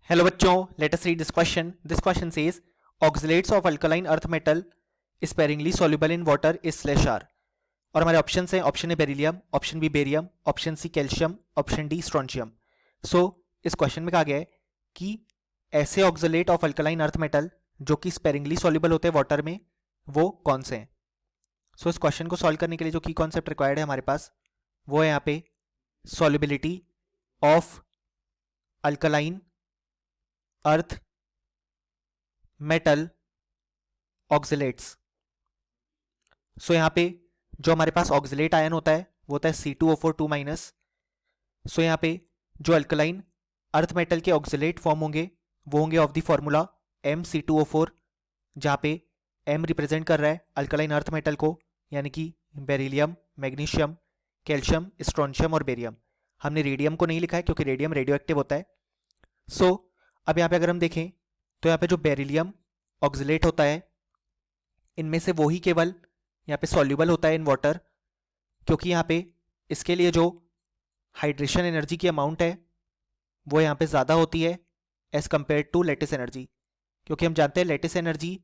Hello बच्चों, let us read this question. This question says oxalates of alkaline earth metal sparingly soluble in water is slash r. और हमारे option हैं, option A beryllium, option B barium, option C calcium, option D strontium. So इस question में कहा गया है कि ऐसे oxalate of alkaline earth metal जो कि स्पेरिंगली सॉल्युबल होते हैं वाटर में, वो कौन से हैं. सो इस क्वेश्चन को सॉल्व करने के लिए जो की कॉन्सेप्ट रिक्वायर्ड है हमारे पास, वो है यहाँ पे solubility of alkaline earth metal oxalates. So यहां पे जो हमारे पास ऑक्सलेट आयन होता है वो होता है C2O4 2 माइनस. सो यहां पे जो अल्कलाइन अर्थ मेटल के ऑक्सलेट फॉर्म होंगे वो होंगे ऑफ द फॉर्मूला MC2O4, जहां पे M रिप्रेजेंट कर रहा है अल्कलाइन अर्थ मेटल को, यानी कि बेरिलियम, मैग्नीशियम, कैल्शियम, स्ट्रोंशियम और बेरियम. हमने रेडियम को नहीं लिखा है क्योंकि रेडियम रेडियो एक्टिव होता है. सो अब यहाँ पे अगर हम देखें तो यहाँ पे जो बेरिलियम ऑक्सलेट होता है, इनमें से वो ही केवल यहाँ पे सॉल्युबल होता है इन वाटर, क्योंकि यहाँ पे इसके लिए जो हाइड्रेशन एनर्जी की अमाउंट है वो यहाँ पे ज़्यादा होती है as compare to lattice energy. क्योंकि हम जानते हैं लेटिस एनर्जी,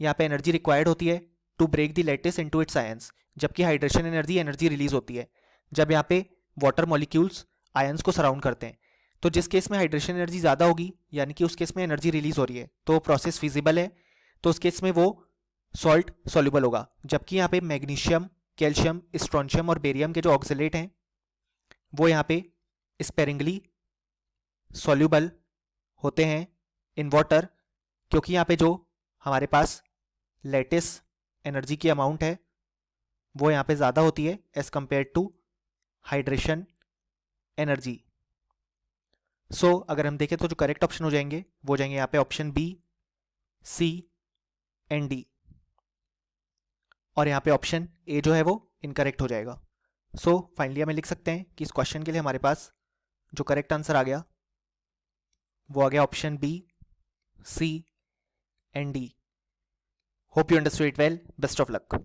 यहाँ पे एनर्जी रिक्वायर्ड होती है to break the lattice into its ions, जबकि हाइड्रेशन एनर्जी रिलीज होती है जब यहाँ पे वाटर मॉलिक्यूल्स आयंस को सराउंड करते हैं. तो जिस केस में हाइड्रेशन एनर्जी ज़्यादा होगी, यानी कि उस केस में एनर्जी रिलीज हो रही है, तो प्रोसेस फिजिबल है, तो उस केस में वो सॉल्ट सॉल्युबल होगा. जबकि यहाँ पे मैग्नीशियम, कैल्शियम, स्ट्रोंशियम और बेरियम के जो ऑक्सलेट हैं वो यहाँ पे स्पेरिंगली सॉल्युबल होते हैं इन वाटर, क्योंकि यहाँ पे जो हमारे पास लेटिस एनर्जी की अमाउंट है वो यहाँ पे ज़्यादा होती है as compared to hydration energy. So अगर हम देखें तो जो करेक्ट ऑप्शन हो जाएंगे वो जाएंगे यहाँ पे option B, C and D, और यहाँ पे ऑप्शन ए जो है वो इनकरेक्ट हो जाएगा. सो फाइनली हमें लिख सकते हैं कि इस क्वेश्चन के लिए हमारे पास जो करेक्ट आंसर आ गया वो आ गया option B, C and D. Hope you understood it well. Best of luck.